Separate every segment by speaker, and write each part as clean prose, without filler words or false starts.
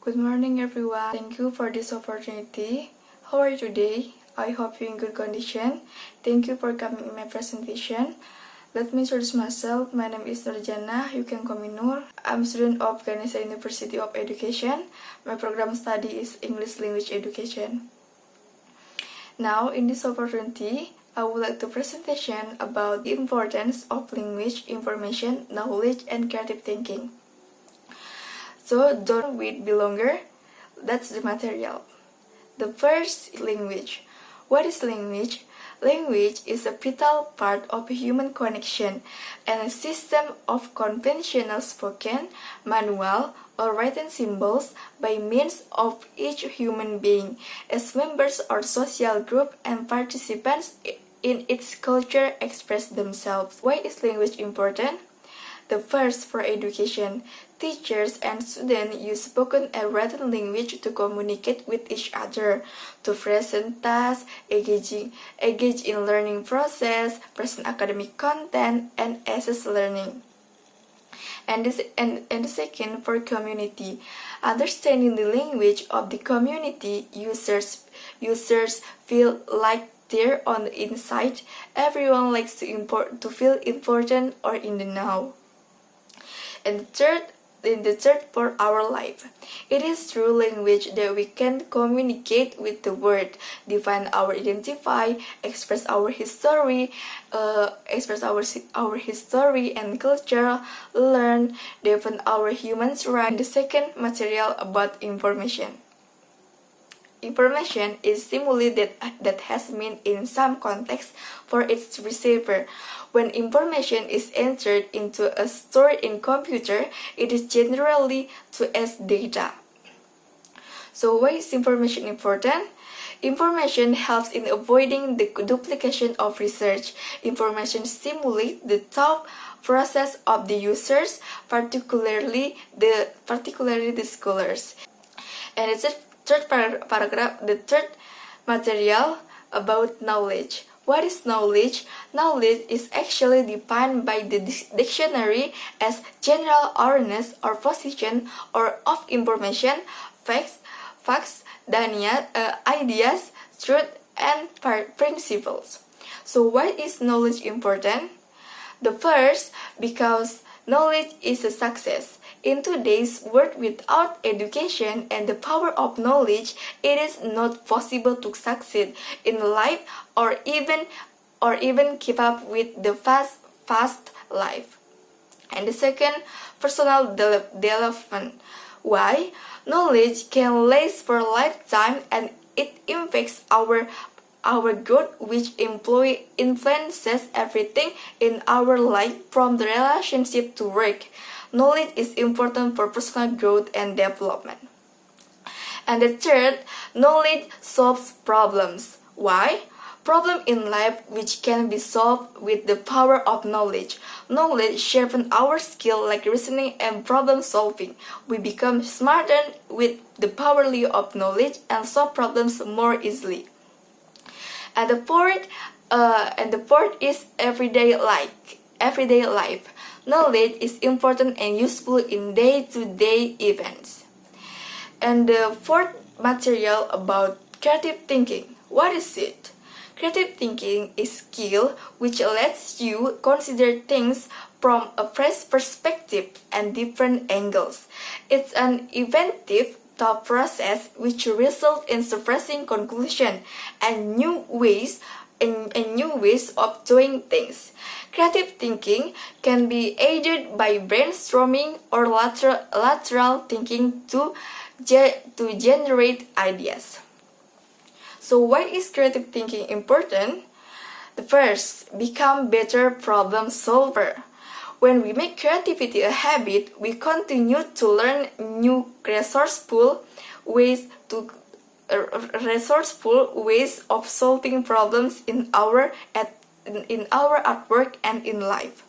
Speaker 1: Good morning everyone. Thank you for this opportunity. How are you today? I hope you're in good condition. Thank you for coming in my presentation. Let me introduce myself. My name is Nurjana. You can call me Nur. I'm a student of Ganesha University of Education. My program study is English Language Education. Now, in this opportunity, I would like to presentation about the importance of language, information, knowledge, and creative thinking. So don't wait be longer. That's the material. The first, language. What is language? Language is a vital part of a human connection and a system of conventional spoken, manual, or written symbols by means of each human being as members or social group and participants in its culture express themselves. Why is language important? The first, for education. Teachers and students use spoken and written language to communicate with each other, to present tasks, engage in learning process, present academic content, and assess learning. And the second, for community. Understanding the language of the community, users feel like they're on the inside. Everyone likes to feel important or in the know. And the third, for our life. It is through language that we can communicate with the world, define our identify, express our history, and culture, learn, define our human rights. The second, material about information. Information is stimuli that has meaning in some context for its receiver. When information is entered into a store in computer, it is generally to as data. So why is information important? Information helps in avoiding the duplication of research. Information stimulates the thought process of the users, particularly the scholars. And it's a third paragraph, the third material about knowledge. What is knowledge? Knowledge is actually defined by the dictionary as general awareness or position or of information, facts, ideas, truth, and principles. So why is knowledge important? The first, because knowledge is a success. In today's world without education and the power of knowledge, it is not possible to succeed in life or even keep up with the fast life. And the second, personal development. Why? Knowledge can last for a lifetime and it impacts our growth, which influences everything in our life from the relationship to work. Knowledge is important for personal growth and development. And the third, knowledge solves problems. Why? Problem in life which can be solved with the power of knowledge. Knowledge sharpens our skill like reasoning and problem solving. We become smarter with the power of knowledge and solve problems more easily. And the fourth is everyday life. Knowledge is important and useful in day-to-day events. And the fourth material about creative thinking. What is it? Creative thinking is skill which lets you consider things from a fresh perspective and different angles. It's an inventive thought process which results in surprising conclusions and new ways of doing things. Creative thinking can be aided by brainstorming or lateral thinking to generate ideas. So why is creative thinking important? The first, become better problem solver. When we make creativity a habit, we continue to learn new resourceful ways of solving problems in our artwork and in life.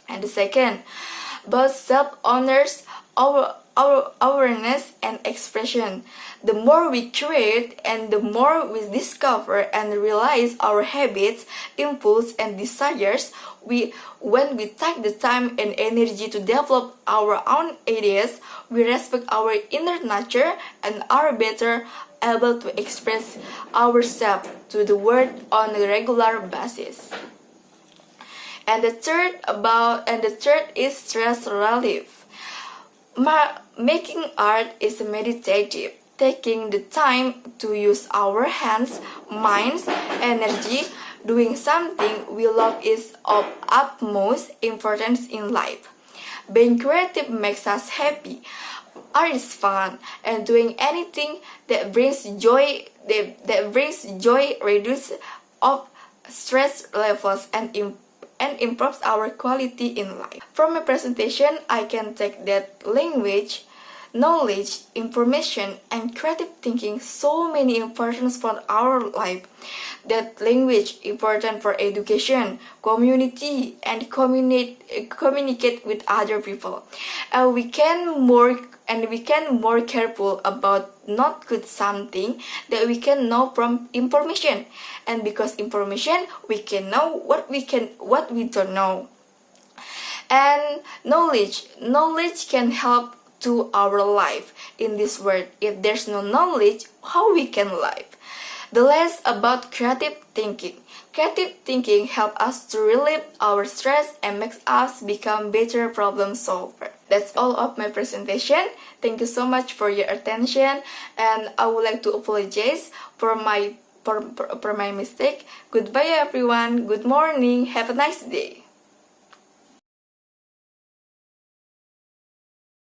Speaker 1: And the second, both self-owners our awareness and expression. The more we create and the more we discover and realize our habits, impulse, and desires, when we take the time and energy to develop our own ideas, we respect our inner nature and are better able to express ourselves to the world on a regular basis. And the third is stress relief. Making art is meditative. Taking the time to use our hands, minds, energy, doing something we love is of utmost importance in life. Being creative makes us happy. Art is fun, and doing anything that brings joy reduces of stress levels and improves our quality in life. From my presentation, I can take that language, knowledge, information, and creative thinking so many importance for our life. That language important for education, community, and communicate with other people. We can more careful about not good something that we can know from information, and because information we can know what we don't know. And knowledge can help to our life in this world. If there's no knowledge, how we can live? The last about creative thinking. Creative thinking helps us to relieve our stress and makes us become better problem solver. That's all of my presentation. Thank you so much for your attention, and I would like to apologize for my mistake. Goodbye everyone. Good morning. Have a nice day.